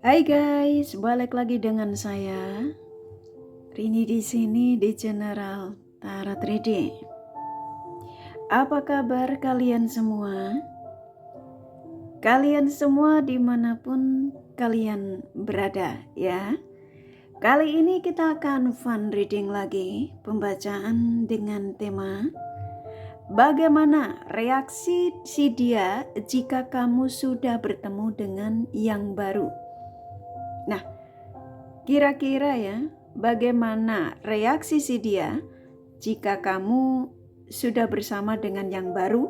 Hai guys, balik lagi dengan saya Rini di sini di General Tarot Reading. Apa kabar kalian semua? Kalian semua dimanapun kalian berada ya. Kali ini kita akan fun reading lagi, pembacaan dengan tema bagaimana reaksi si dia jika kamu sudah bertemu dengan yang baru. Nah, kira-kira ya, bagaimana reaksi si dia jika kamu sudah bersama dengan yang baru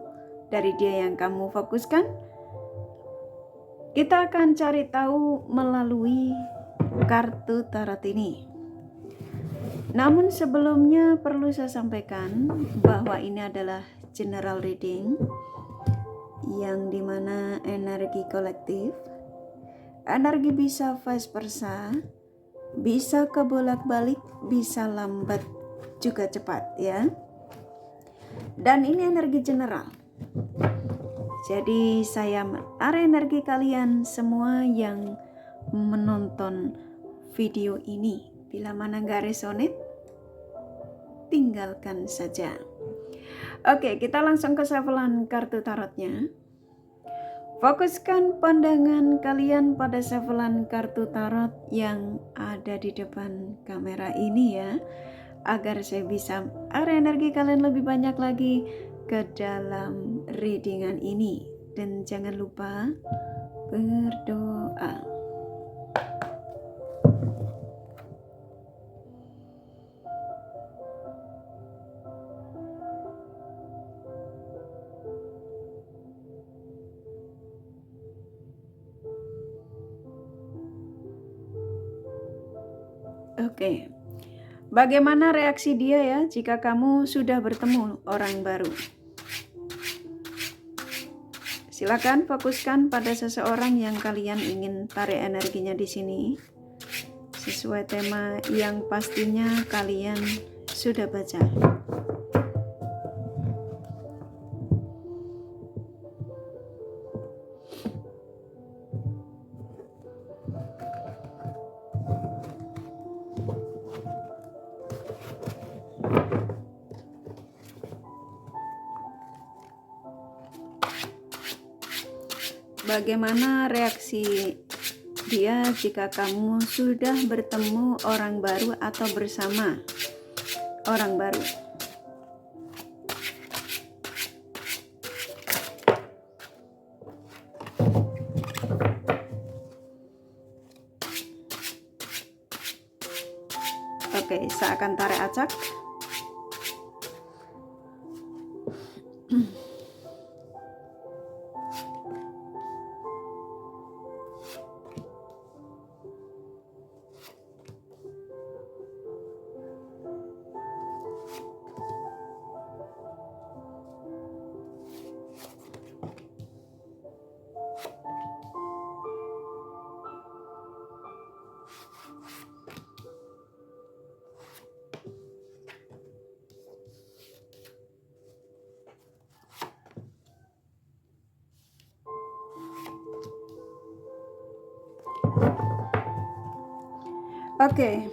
dari dia yang kamu fokuskan? Kita akan cari tahu melalui kartu tarot ini. Namun sebelumnya perlu saya sampaikan bahwa ini adalah general reading yang dimana energi kolektif, energi bisa vice versa, bisa kebolak-balik, bisa lambat juga cepat ya. Dan ini energi general. Jadi saya menarik energi kalian semua yang menonton video ini. Bila mana nggak resonate, tinggalkan saja. Oke, kita langsung ke shufflean kartu tarotnya. Fokuskan pandangan kalian pada shufflean kartu tarot yang ada di depan kamera ini ya, agar saya bisa arah energi kalian lebih banyak lagi ke dalam readingan ini. Dan jangan lupa berdoa. Oke. Bagaimana reaksi dia ya jika kamu sudah bertemu orang baru? Silakan fokuskan pada seseorang yang kalian ingin tarik energinya di sini. Sesuai tema yang pastinya kalian sudah baca. Bagaimana reaksi dia jika kamu sudah bertemu orang baru atau bersama orang baru? Oke, saya akan tarik acak. Oke.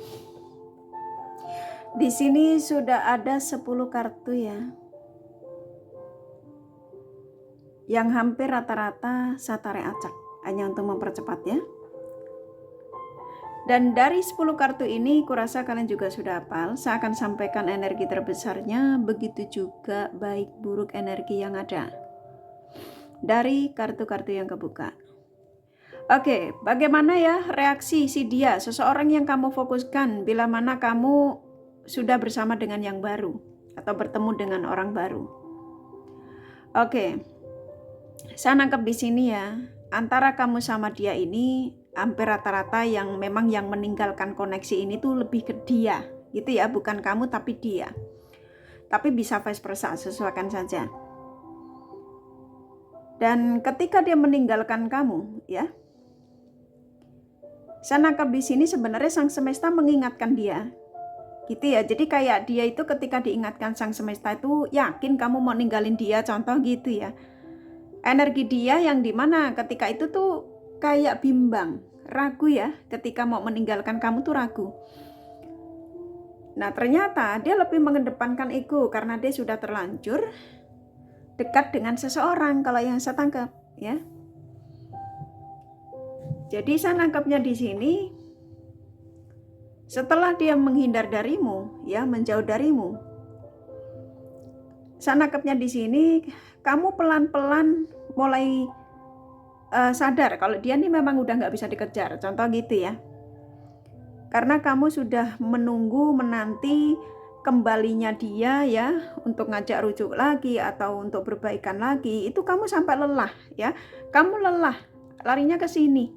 Di sini sudah ada 10 kartu ya. Yang hampir rata-rata saya tarik acak hanya untuk mempercepat ya. Dan dari 10 kartu ini kurasa kalian juga sudah hafal. Saya akan sampaikan energi terbesarnya, begitu juga baik buruk energi yang ada dari kartu-kartu yang kebuka. Oke, bagaimana ya reaksi si dia, seseorang yang kamu fokuskan bila mana kamu sudah bersama dengan yang baru atau bertemu dengan orang baru? Oke, saya nangkep di sini ya, antara kamu sama dia ini hampir rata-rata yang memang yang meninggalkan koneksi ini tuh lebih ke dia, gitu ya, bukan kamu tapi dia. Tapi bisa vice versa, sesuaikan saja. Dan ketika dia meninggalkan kamu, ya, saya nangkap di sini sebenarnya sang semesta mengingatkan dia, gitu ya. Jadi kayak dia itu ketika diingatkan sang semesta itu yakin kamu mau ninggalin dia, contoh gitu ya. Energi dia yang dimana ketika itu tuh kayak bimbang, ragu ya, ketika mau meninggalkan kamu tuh ragu. Nah ternyata dia lebih mengedepankan ego karena dia sudah terlanjur dekat dengan seseorang, kalau yang saya tangkap ya. Jadi saya nangkapnya di sini, setelah dia menghindar darimu, ya, menjauh darimu, saya nangkapnya di sini, kamu pelan-pelan mulai sadar kalau dia ini memang udah nggak bisa dikejar, contoh gitu ya. Karena kamu sudah menunggu, menanti kembalinya dia ya, untuk ngajak rujuk lagi atau untuk berbaikan lagi, itu kamu sampai lelah ya. Kamu lelah, larinya ke sini.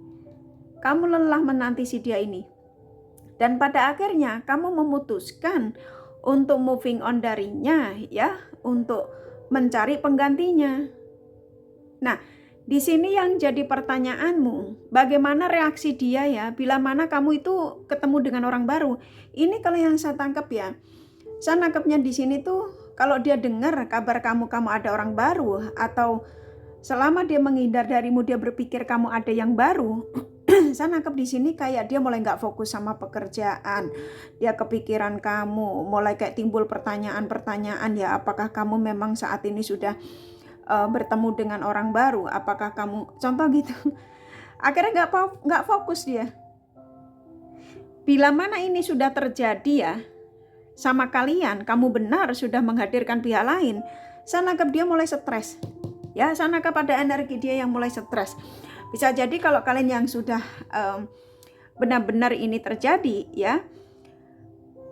Kamu lelah menanti si dia ini. Dan pada akhirnya kamu memutuskan untuk moving on darinya ya, untuk mencari penggantinya. Nah, di sini yang jadi pertanyaanmu, bagaimana reaksi dia ya bila mana kamu itu ketemu dengan orang baru. Ini kalau yang saya tangkap ya, saya nangkapnya di sini tuh kalau dia dengar kabar kamu ada orang baru, atau selama dia menghindar darimu dia berpikir kamu ada yang baru, saya nangkap di sini kayak dia mulai nggak fokus sama pekerjaan, dia kepikiran kamu, mulai kayak timbul pertanyaan-pertanyaan ya, apakah kamu memang saat ini sudah bertemu dengan orang baru, apakah kamu, contoh gitu. Akhirnya nggak fokus dia. Bila mana ini sudah terjadi ya sama kalian, kamu benar sudah menghadirkan pihak lain, saya nangkap dia mulai stres ya, saya nangkap ada energi dia yang mulai stres. Bisa jadi kalau kalian yang sudah benar-benar ini terjadi ya,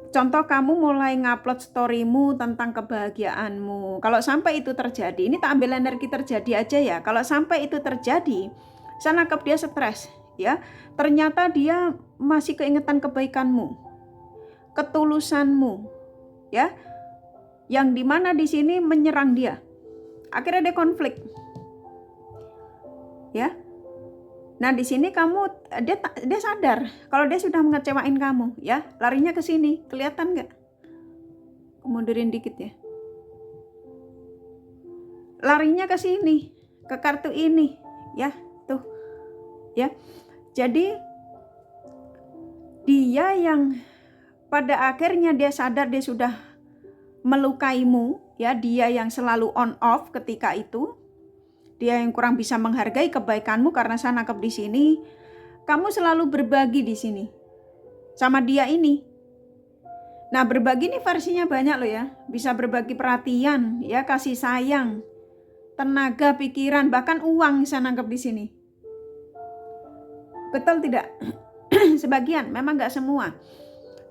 contoh kamu mulai ngupload storymu tentang kebahagiaanmu. Kalau sampai itu terjadi, ini tak ambil energi terjadi aja ya. Kalau sampai itu terjadi, saya nangkap dia stres ya. Ternyata dia masih keingetan kebaikanmu, ketulusanmu ya. Yang dimana di sini menyerang dia. Akhirnya dia konflik. Ya. Nah di sini dia sadar kalau dia sudah mengecewain kamu ya, larinya ke sini, kelihatan nggak? Mundurin dikit ya. Larinya ke sini, ke kartu ini ya, tuh ya. Jadi dia yang pada akhirnya dia sadar dia sudah melukaimu ya, dia yang selalu on off ketika itu. Dia yang kurang bisa menghargai kebaikanmu karena saya nangkep di sini, kamu selalu berbagi di sini sama dia ini. Nah berbagi ini versinya banyak loh ya, bisa berbagi perhatian ya, kasih sayang, tenaga, pikiran, bahkan uang saya nangkep di sini. Betul tidak? Sebagian, memang nggak semua.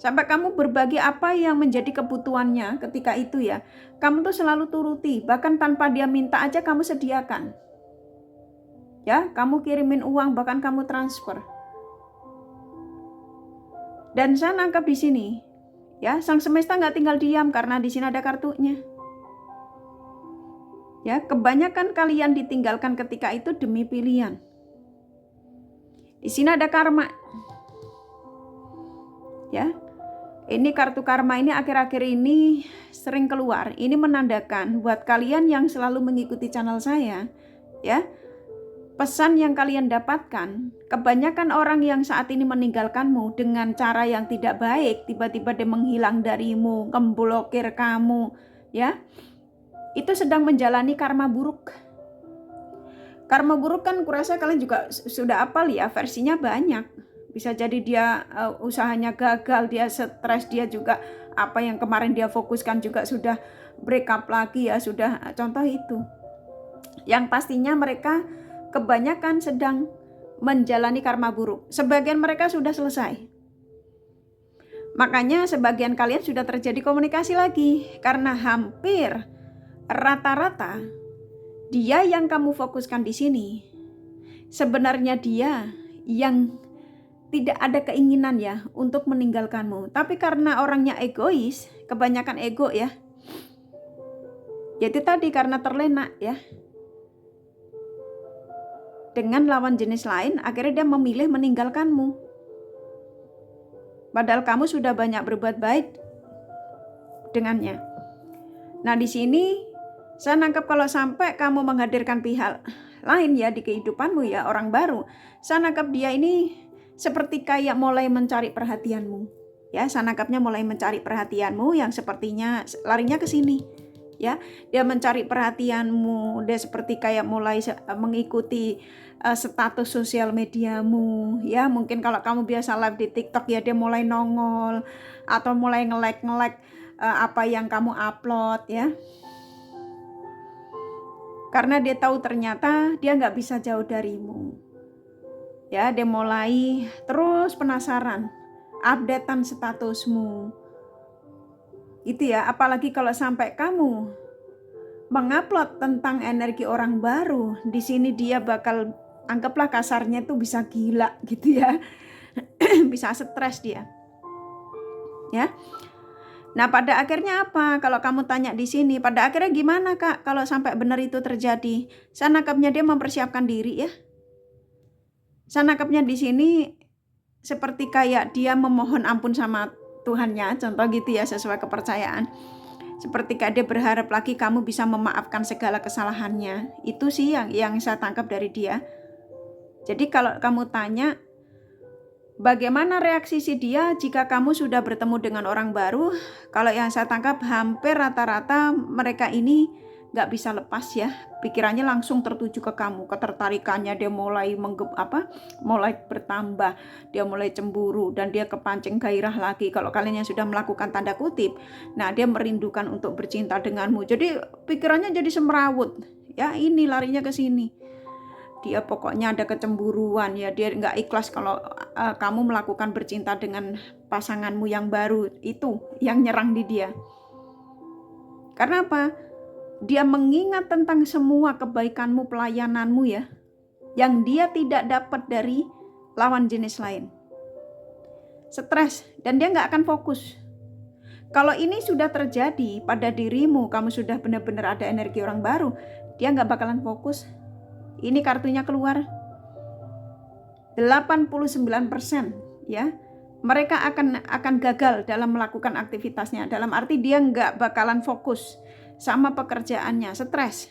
Sampai kamu berbagi apa yang menjadi kebutuhannya ketika itu ya. Kamu tuh selalu turuti, bahkan tanpa dia minta aja kamu sediakan. Ya, kamu kirimin uang, bahkan kamu transfer. Dan saya nangkap di sini, ya, sang semesta nggak tinggal diam karena di sini ada kartunya. Ya, kebanyakan kalian ditinggalkan ketika itu demi pilihan. Di sini ada karma. Ya. Ini kartu karma ini akhir-akhir ini sering keluar. Ini menandakan buat kalian yang selalu mengikuti channel saya, ya. Pesan yang kalian dapatkan, kebanyakan orang yang saat ini meninggalkanmu dengan cara yang tidak baik, tiba-tiba dia menghilang darimu, memblokir kamu, ya. Itu sedang menjalani karma buruk. Karma buruk kan kurasa kalian juga sudah hafal ya, versinya banyak. Bisa jadi dia usahanya gagal, dia stres, dia juga apa yang kemarin dia fokuskan juga sudah break up lagi ya, sudah, contoh itu. Yang pastinya mereka kebanyakan sedang menjalani karma buruk. Sebagian mereka sudah selesai. Makanya sebagian kalian sudah terjadi komunikasi lagi karena hampir rata-rata dia yang kamu fokuskan di sini sebenarnya dia yang tidak ada keinginan ya untuk meninggalkanmu. Tapi karena orangnya egois, kebanyakan ego ya. Yaitu tadi karena terlena ya. Dengan lawan jenis lain, akhirnya dia memilih meninggalkanmu. Padahal kamu sudah banyak berbuat baik dengannya. Nah di sini saya nangkap kalau sampai kamu menghadirkan pihak lain ya di kehidupanmu ya, orang baru. Saya nangkap dia ini seperti kayak mulai mencari perhatianmu. Ya, saya nangkapnya mulai mencari perhatianmu yang sepertinya larinya ke sini. Ya, dia mencari perhatianmu, dia seperti kayak mulai mengikuti status sosial mediamu. Ya, mungkin kalau kamu biasa live di TikTok ya dia mulai nongol atau mulai nge-like apa yang kamu upload ya. Karena dia tahu ternyata dia nggak bisa jauh darimu. Ya, dia mulai terus penasaran, updatean statusmu. Itu ya, apalagi kalau sampai kamu mengupload tentang energi orang baru, di sini dia bakal, anggaplah kasarnya tuh bisa gila gitu ya. Bisa stres dia. Ya. Nah, pada akhirnya apa? Kalau kamu tanya di sini, pada akhirnya gimana, Kak? Kalau sampai benar itu terjadi, saya nangkapnya dia mempersiapkan diri ya. Saya nangkapnya di sini seperti kayak dia memohon ampun sama Tuhannya, contoh gitu ya, sesuai kepercayaan. Seperti kayak dia berharap lagi kamu bisa memaafkan segala kesalahannya. Itu sih yang saya tangkap dari dia. Jadi kalau kamu tanya, bagaimana reaksi si dia jika kamu sudah bertemu dengan orang baru? Kalau yang saya tangkap hampir rata-rata mereka ini nggak bisa lepas ya, pikirannya langsung tertuju ke kamu, ketertarikannya dia mulai mulai bertambah, dia mulai cemburu dan dia kepancing gairah lagi. Kalau kalian yang sudah melakukan tanda kutip, nah dia merindukan untuk bercinta denganmu, jadi pikirannya jadi semrawut ya, ini larinya ke sini. Dia pokoknya ada kecemburuan ya, dia nggak ikhlas kalau kamu melakukan bercinta dengan pasanganmu yang baru, itu yang nyerang di dia. Karena apa? Dia mengingat tentang semua kebaikanmu, pelayananmu ya, yang dia tidak dapat dari lawan jenis lain. Stres, dan dia nggak akan fokus. Kalau ini sudah terjadi pada dirimu, kamu sudah benar-benar ada energi orang baru, dia nggak bakalan fokus. Ini kartunya keluar. 89% ya. Mereka akan gagal dalam melakukan aktivitasnya. Dalam arti dia nggak bakalan fokus sama pekerjaannya, stres.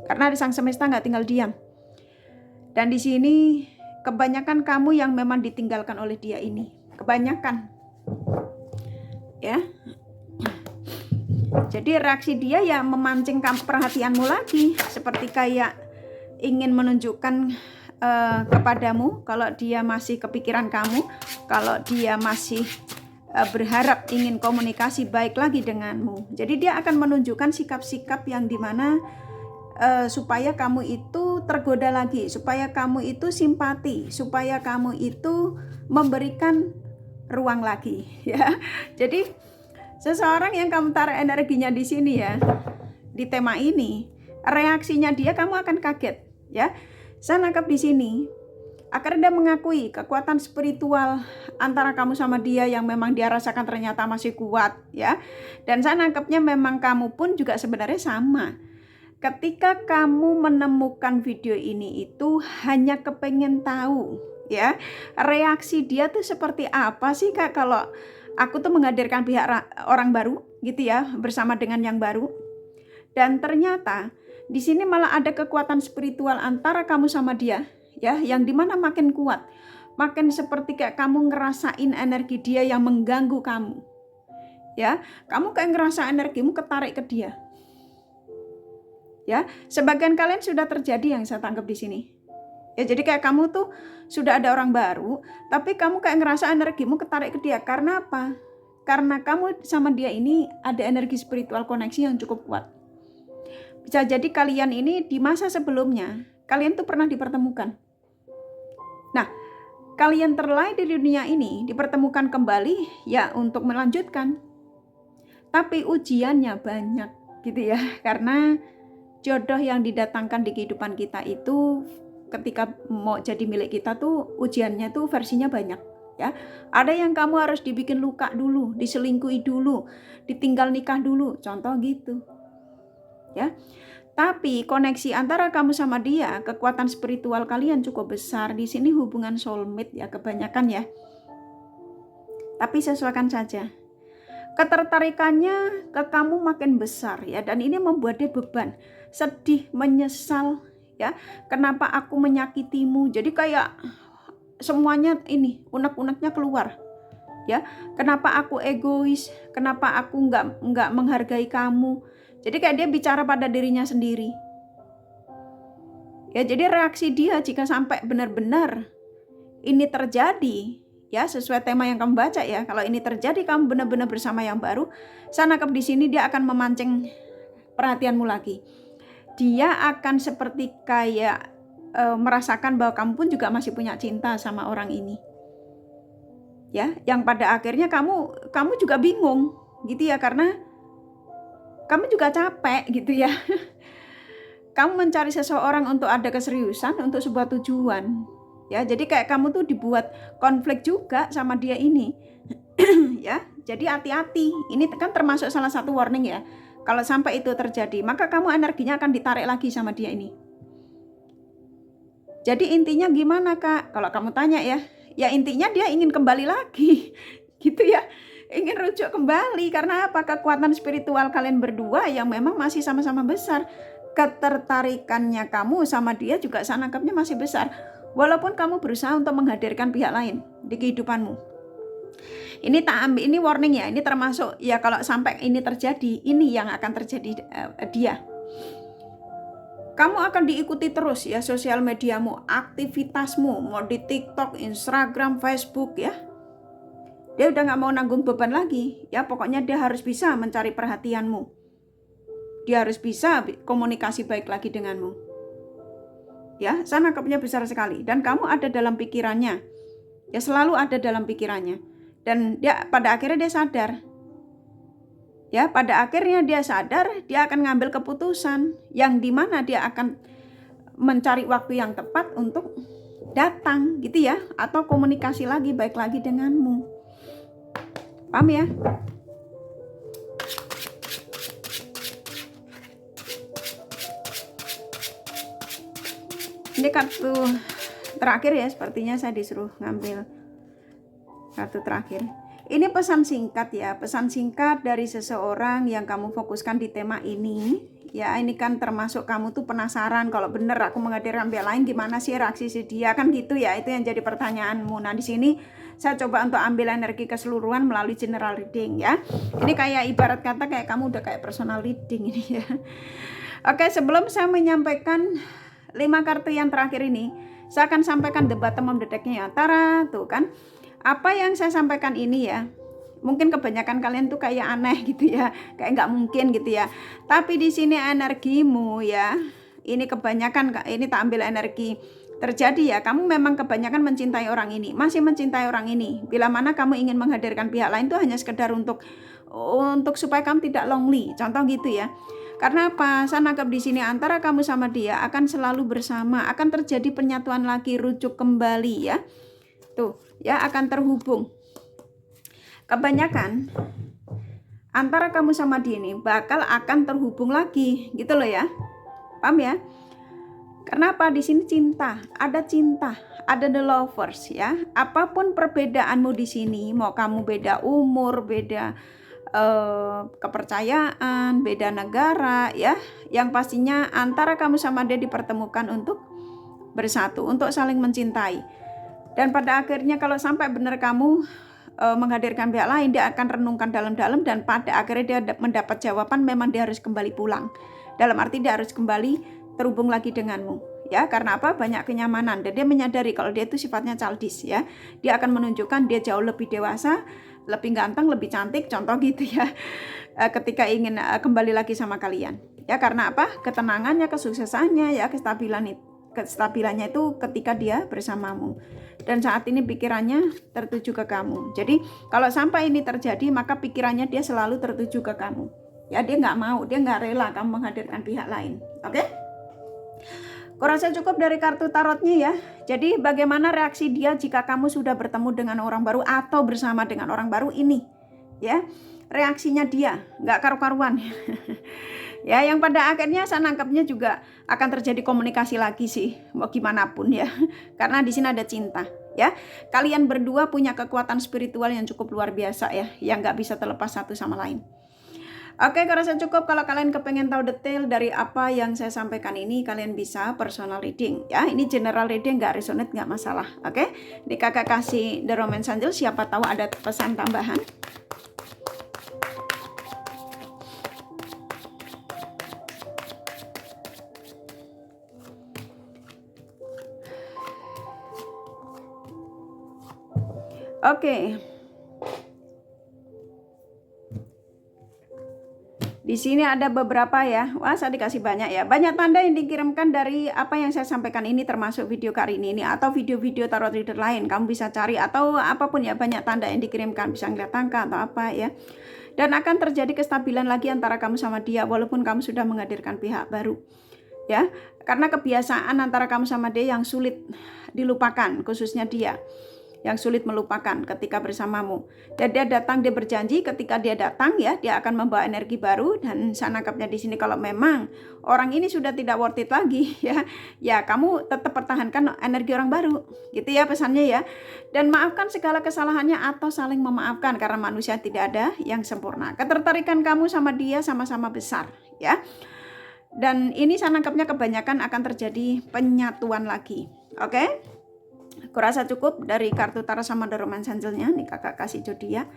Karena sang semesta nggak tinggal diam. Dan di sini kebanyakan kamu yang memang ditinggalkan oleh dia ini. Kebanyakan. Ya. Jadi reaksi dia ya memancing perhatianmu lagi. Seperti kayak ingin menunjukkan kepadamu kalau dia masih kepikiran kamu, kalau dia masih berharap ingin komunikasi baik lagi denganmu. Jadi dia akan menunjukkan sikap-sikap yang dimana supaya kamu itu tergoda lagi, supaya kamu itu simpati, supaya kamu itu memberikan ruang lagi ya. Jadi seseorang yang kamu taruh energinya di sini ya, di tema ini, reaksinya dia kamu akan kaget ya. Saya nangkap di sini, akhirnya dia mengakui kekuatan spiritual antara kamu sama dia yang memang dia rasakan ternyata masih kuat ya. Dan saya nangkapnya memang kamu pun juga sebenarnya sama. Ketika kamu menemukan video ini itu hanya kepengen tahu ya, reaksi dia tuh seperti apa sih Kak kalau aku tuh menghadirkan pihak orang baru gitu ya, bersama dengan yang baru. Dan ternyata di sini malah ada kekuatan spiritual antara kamu sama dia ya, yang dimana makin kuat, makin seperti kayak kamu ngerasain energi dia yang mengganggu kamu ya. Kamu kayak ngerasa energimu ketarik ke dia ya. Sebagian kalian sudah terjadi yang saya tangkap di sini ya. Jadi kayak kamu tuh sudah ada orang baru, tapi kamu kayak ngerasa energimu ketarik ke dia. Karena apa? Karena kamu sama dia ini ada energi spiritual koneksi yang cukup kuat. Bisa jadi kalian ini di masa sebelumnya, kalian tuh pernah dipertemukan. Nah, kalian terlahir di dunia ini, dipertemukan kembali ya untuk melanjutkan. Tapi ujiannya banyak gitu ya, karena jodoh yang didatangkan di kehidupan kita itu ketika mau jadi milik kita tuh ujiannya tuh versinya banyak ya. Ada yang kamu harus dibikin luka dulu, diselingkuhi dulu, ditinggal nikah dulu, contoh gitu. Ya. Tapi koneksi antara kamu sama dia, kekuatan spiritual kalian cukup besar. Di sini hubungan soulmate ya kebanyakan ya. Tapi sesuaikan saja. Ketertarikannya ke kamu makin besar ya, dan ini membuat dia beban, sedih, menyesal ya. Kenapa aku menyakitimu? Jadi kayak semuanya ini unek-uneknya keluar. Ya, kenapa aku egois? Kenapa aku nggak menghargai kamu? Jadi kayak dia bicara pada dirinya sendiri. Ya, jadi reaksi dia jika sampai benar-benar ini terjadi, ya sesuai tema yang kamu baca ya. Kalau ini terjadi kamu benar-benar bersama yang baru, saya nangkep di sini dia akan memancing perhatianmu lagi. Dia akan seperti kayak merasakan bahwa kamu pun juga masih punya cinta sama orang ini. Ya, yang pada akhirnya kamu juga bingung gitu ya, karena kamu juga capek gitu ya. Kamu mencari seseorang untuk ada keseriusan, untuk sebuah tujuan. Ya, jadi kayak kamu tuh dibuat konflik juga sama dia ini. Ya, jadi hati-hati. Ini kan termasuk salah satu warning ya. Kalau sampai itu terjadi, maka kamu energinya akan ditarik lagi sama dia ini. Jadi intinya gimana Kak? Kalau kamu tanya ya intinya dia ingin kembali lagi. Gitu ya. Ingin rujuk kembali. Karena apa? Kekuatan spiritual kalian berdua yang memang masih sama-sama besar. Ketertarikannya kamu sama dia juga saya nangkapnya masih besar. Walaupun kamu berusaha untuk menghadirkan pihak lain di kehidupanmu. Ini tak ambil, ini warning ya. Ini termasuk ya kalau sampai ini terjadi, ini yang akan terjadi dia. Kamu akan diikuti terus ya sosial mediamu, aktivitasmu, mau di TikTok, Instagram, Facebook ya. Dia udah gak mau nanggung beban lagi ya, pokoknya dia harus bisa mencari perhatianmu. Dia harus bisa komunikasi baik lagi denganmu. Ya, saya nangkapnya besar sekali. Dan kamu ada dalam pikirannya. Ya selalu ada dalam pikirannya. Dan dia pada akhirnya dia sadar. Ya, pada akhirnya dia sadar, dia akan ngambil keputusan yang dimana dia akan mencari waktu yang tepat untuk datang gitu ya, atau komunikasi lagi baik lagi denganmu. Paham ya? Ini kartu terakhir ya, sepertinya saya disuruh ngambil kartu terakhir. Ini pesan singkat ya, pesan singkat dari seseorang yang kamu fokuskan di tema ini. Ya, ini kan termasuk kamu tuh penasaran kalau bener aku menghadirkan pihak lain gimana sih reaksi si dia, kan gitu ya, itu yang jadi pertanyaanmu. Nah, di sini saya coba untuk ambil energi keseluruhan melalui general reading ya. Ini kayak ibarat kata kayak kamu udah kayak personal reading ini ya. Oke, sebelum saya menyampaikan 5 kartu yang terakhir ini, saya akan sampaikan the bottom of the deck-nya ya. Tara, tuh kan. Apa yang saya sampaikan ini ya, mungkin kebanyakan kalian tuh kayak aneh gitu ya, kayak nggak mungkin gitu ya. Tapi di sini energimu ya, ini kebanyakan, ini tak ambil energi terjadi ya. Kamu memang kebanyakan mencintai orang ini, masih mencintai orang ini. Bila mana kamu ingin menghadirkan pihak lain tuh hanya sekedar untuk supaya kamu tidak lonely, contoh gitu ya. Karena apa? Saya nangkap di sini antara kamu sama dia akan selalu bersama, akan terjadi penyatuan lagi, rujuk kembali ya. Tuh, ya akan terhubung. Kebanyakan antara kamu sama dia ini bakal akan terhubung lagi, gitu loh ya. Paham ya? Kenapa? Di sini cinta, ada the lovers ya. Apapun perbedaanmu di sini, mau kamu beda umur, beda kepercayaan, beda negara ya, yang pastinya antara kamu sama dia dipertemukan untuk bersatu, untuk saling mencintai. Dan pada akhirnya kalau sampai benar kamu menghadirkan pihak lain, dia akan renungkan dalam-dalam dan pada akhirnya dia mendapat jawaban memang dia harus kembali pulang. Dalam arti dia harus kembali terhubung lagi denganmu. Ya, karena apa? Banyak kenyamanan dan dia menyadari kalau dia itu sifatnya childish ya. Dia akan menunjukkan dia jauh lebih dewasa, lebih ganteng, lebih cantik, contoh gitu ya. Ketika ingin kembali lagi sama kalian. Ya, karena apa? Ketenangannya, kesuksesannya ya, kestabilannya itu ketika dia bersamamu. Dan saat ini pikirannya tertuju ke kamu. Jadi kalau sampai ini terjadi, maka pikirannya dia selalu tertuju ke kamu. Ya, dia nggak mau, dia nggak rela kamu menghadirkan pihak lain. Oke? Kurasa cukup dari kartu tarotnya ya. Jadi bagaimana reaksi dia jika kamu sudah bertemu dengan orang baru atau bersama dengan orang baru ini? Ya, reaksinya dia nggak karu-karuan. Ya, yang pada akhirnya saya nangkapnya juga akan terjadi komunikasi lagi sih, mau gimana pun ya. Karena di sini ada cinta, ya. Kalian berdua punya kekuatan spiritual yang cukup luar biasa ya, yang nggak bisa terlepas satu sama lain. Oke, kurasa cukup. Kalau kalian kepengen tahu detail dari apa yang saya sampaikan ini, kalian bisa personal reading ya. Ini general reading, nggak resonate nggak masalah. Oke, di kakak kasih The Romance Angel, siapa tahu ada pesan tambahan. Oke. Di sini ada beberapa ya. Wah, saya dikasih banyak ya. Banyak tanda yang dikirimkan dari apa yang saya sampaikan ini, termasuk video kali ini atau video-video tarot reader lain. Kamu bisa cari atau apapun ya, banyak tanda yang dikirimkan, bisa ngeliat angka atau apa ya. Dan akan terjadi kestabilan lagi antara kamu sama dia walaupun kamu sudah menghadirkan pihak baru. Ya, karena kebiasaan antara kamu sama dia yang sulit dilupakan, khususnya dia yang sulit melupakan ketika bersamamu. Dan dia datang, dia berjanji ketika dia datang ya, dia akan membawa energi baru. Dan saya nangkapnya di sini kalau memang orang ini sudah tidak worth it lagi ya kamu tetap pertahankan energi orang baru. Gitu ya pesannya ya. Dan maafkan segala kesalahannya atau saling memaafkan karena manusia tidak ada yang sempurna. Ketertarikan kamu sama dia sama-sama besar ya. Dan ini saya nangkapnya kebanyakan akan terjadi penyatuan lagi. Oke? Kurasa cukup dari kartu Tarot sama The Romance Angel-nya. Nih kakak kasih zodiak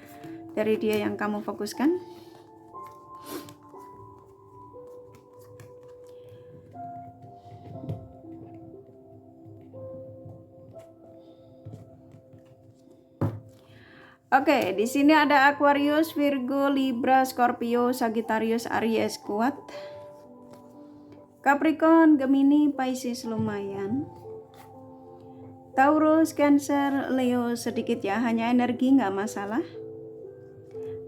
dari dia yang kamu fokuskan. Oke, di sini ada Aquarius, Virgo, Libra, Scorpio, Sagittarius, Aries kuat. Capricorn, Gemini, Pisces lumayan. Taurus, Cancer, Leo sedikit ya, hanya energi nggak masalah.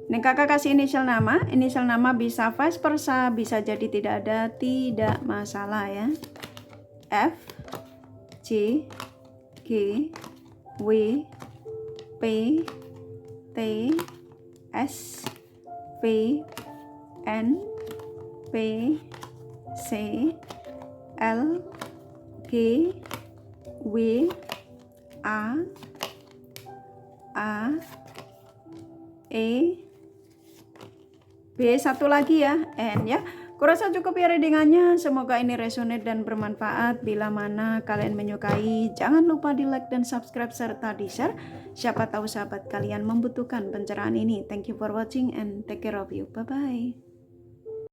Nih kakak kasih inisial nama bisa vice versa, bisa jadi tidak ada, tidak masalah ya. F, C, G, W, P, T, S, P, N, P, C, L, G, W, A, E, B, satu lagi ya, N ya. Kurasa cukup ya readingannya. Semoga ini resonate dan bermanfaat. Bila mana kalian menyukai, jangan lupa di like dan subscribe serta di share. Siapa tahu sahabat kalian membutuhkan pencerahan ini. Thank you for watching and take care of you. Bye bye.